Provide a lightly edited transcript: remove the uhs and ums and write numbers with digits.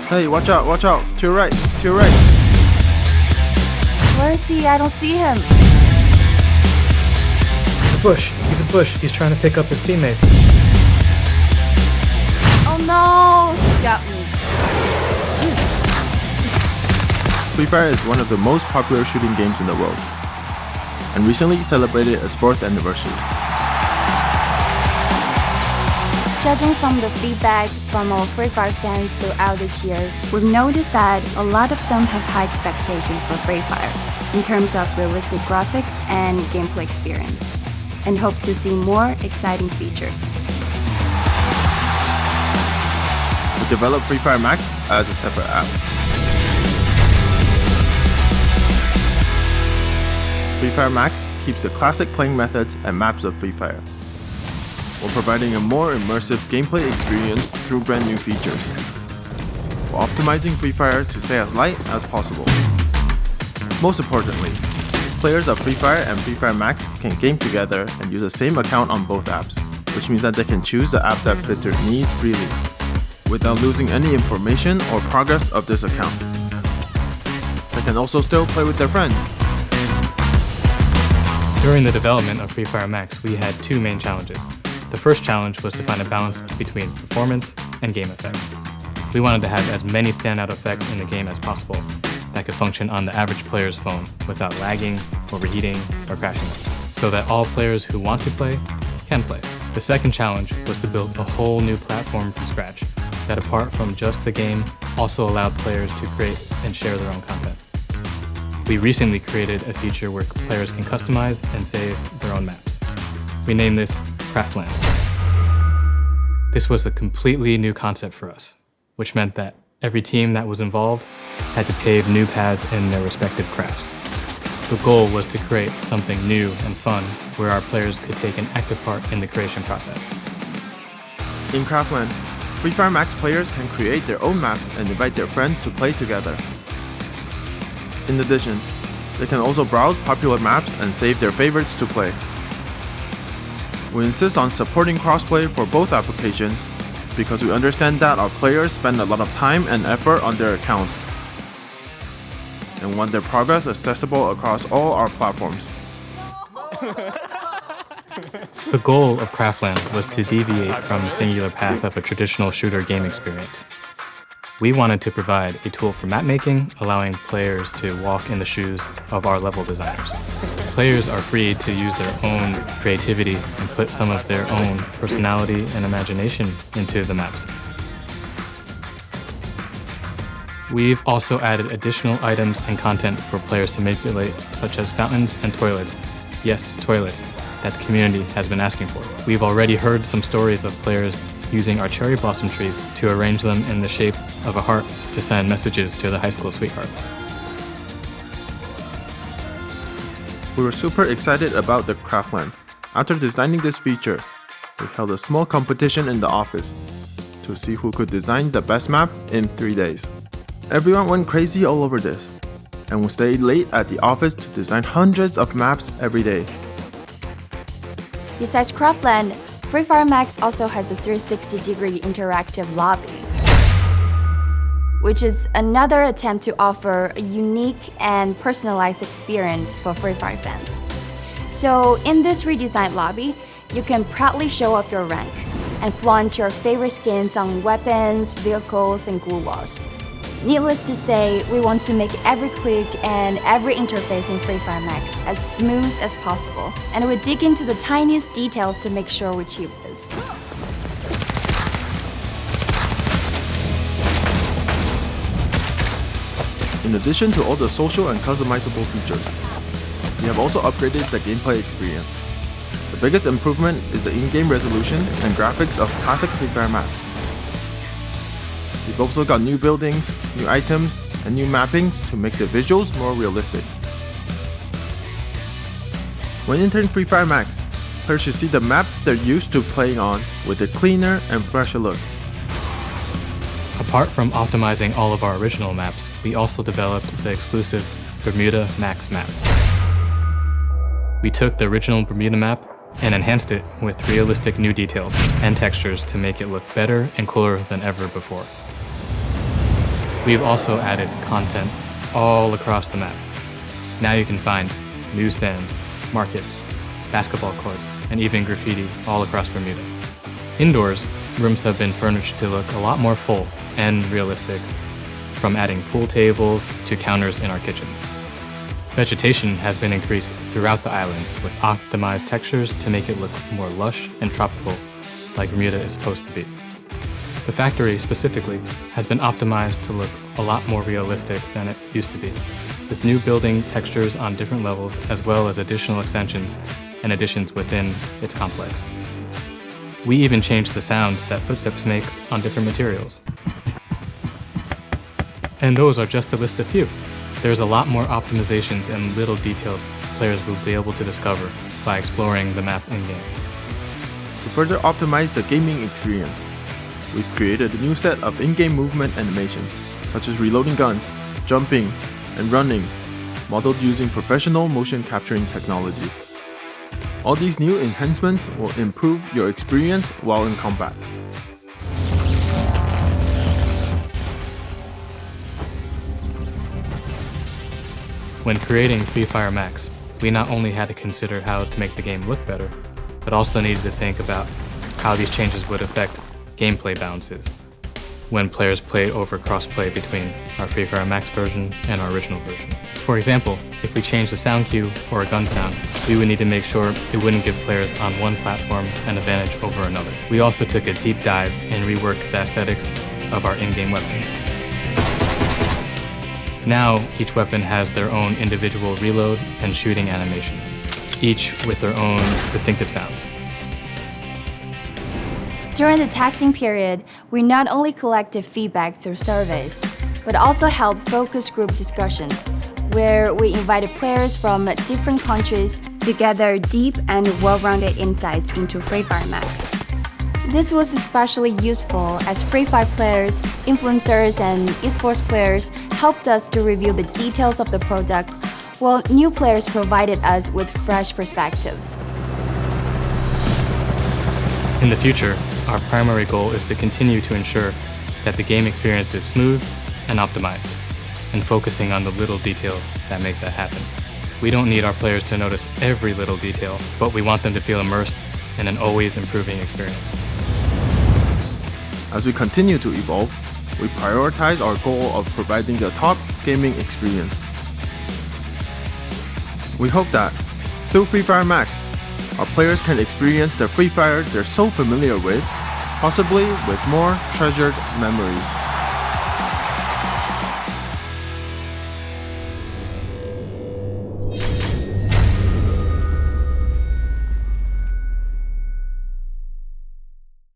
Hey, watch out, watch out. To your right, to your right. Where is he? I don't see him. He's a bush. He's trying to pick up his teammates. Oh no, he got me. Free Fire is one of the most popular shooting games in the world, and recently celebrated its 4th anniversary. Judging from the feedback from our Free Fire fans throughout these years, we've noticed that a lot of them have high expectations for Free Fire in terms of realistic graphics and gameplay experience, and hope to see more exciting features. We developed Free Fire Max as a separate app. Free Fire Max keeps the classic playing methods and maps of Free Fire, while providing a more immersive gameplay experience through brand new features, while optimizing Free Fire to stay as light as possible. Most importantly, players of Free Fire and Free Fire Max can game together and use the same account on both apps, which means that they can choose the app that fits their needs freely, without losing any information or progress of this account. They can also still play with their friends. During the development of Free Fire Max, we had two main challenges. The first challenge was to find a balance between performance and game effects. We wanted to have as many standout effects in the game as possible that could function on the average player's phone without lagging, overheating, or crashing, so that all players who want to play can play. The second challenge was to build a whole new platform from scratch that, apart from just the game, also allowed players to create and share their own content. We recently created a feature where players can customize and save their own maps. We named this Craftland. This was a completely new concept for us, which meant that every team that was involved had to pave new paths in their respective crafts. The goal was to create something new and fun where our players could take an active part in the creation process. In Craftland, Free Fire Max players can create their own maps and invite their friends to play together. In addition, they can also browse popular maps and save their favorites to play. We insist on supporting crossplay for both applications because we understand that our players spend a lot of time and effort on their accounts and want their progress accessible across all our platforms. The goal of Craftland was to deviate from the singular path of a traditional shooter game experience. We wanted to provide a tool for map making, allowing players to walk in the shoes of our level designers. Players are free to use their own creativity and put some of their own personality and imagination into the maps. We've also added additional items and content for players to manipulate, such as fountains and toilets. Yes, toilets, that the community has been asking for. We've already heard some stories of players using our cherry blossom trees to arrange them in the shape of a heart to send messages to their high school sweethearts. We were super excited about the Craftland. After designing this feature, we held a small competition in the office to see who could design the best map in 3 days. Everyone went crazy all over this, and we stayed late at the office to design hundreds of maps every day. Besides Craftland, Free Fire Max also has a 360-degree interactive lobby, which is another attempt to offer a unique and personalized experience for Free Fire fans. So in this redesigned lobby, you can proudly show off your rank and flaunt your favorite skins on weapons, vehicles, and glue walls. Needless to say, we want to make every click and every interface in Free Fire Max as smooth as possible, and we dig into the tiniest details to make sure we achieve this. In addition to all the social and customizable features, we have also upgraded the gameplay experience. The biggest improvement is the in-game resolution and graphics of classic Free Fire maps. We've also got new buildings, new items, and new mappings to make the visuals more realistic. When entering Free Fire Max, players should see the map they're used to playing on with a cleaner and fresher look. Apart from optimizing all of our original maps, we also developed the exclusive Bermuda Max map. We took the original Bermuda map and enhanced it with realistic new details and textures to make it look better and cooler than ever before. We've also added content all across the map. Now you can find newsstands, markets, basketball courts, and even graffiti all across Bermuda. Indoors, rooms have been furnished to look a lot more full and realistic, from adding pool tables to counters in our kitchens. Vegetation has been increased throughout the island with optimized textures to make it look more lush and tropical, like Bermuda is supposed to be. The factory specifically has been optimized to look a lot more realistic than it used to be, with new building textures on different levels as well as additional extensions and additions within its complex. We even changed the sounds that footsteps make on different materials. And those are just to list a few. There's a lot more optimizations and little details players will be able to discover by exploring the map in-game. To further optimize the gaming experience, we've created a new set of in-game movement animations, such as reloading guns, jumping, and running, modeled using professional motion capturing technology. All these new enhancements will improve your experience while in combat. When creating Free Fire Max, we not only had to consider how to make the game look better, but also needed to think about how these changes would affect gameplay balances when players play over cross-play between our Free Fire Max version and our original version. For example, if we change the sound cue or a gun sound, we would need to make sure it wouldn't give players on one platform an advantage over another. We also took a deep dive and reworked the aesthetics of our in-game weapons. Now, each weapon has their own individual reload and shooting animations, each with their own distinctive sounds. During the testing period, we not only collected feedback through surveys, but also held focus group discussions, where we invited players from different countries to gather deep and well-rounded insights into Free Fire Max. This was especially useful as Free Fire players, influencers, and esports players helped us to review the details of the product, while new players provided us with fresh perspectives. In the future, our primary goal is to continue to ensure that the game experience is smooth and optimized, and focusing on the little details that make that happen. We don't need our players to notice every little detail, but we want them to feel immersed in an always improving experience. As we continue to evolve, we prioritize our goal of providing the top gaming experience. We hope that, through Free Fire Max, our players can experience the Free Fire they're so familiar with, possibly with more treasured memories.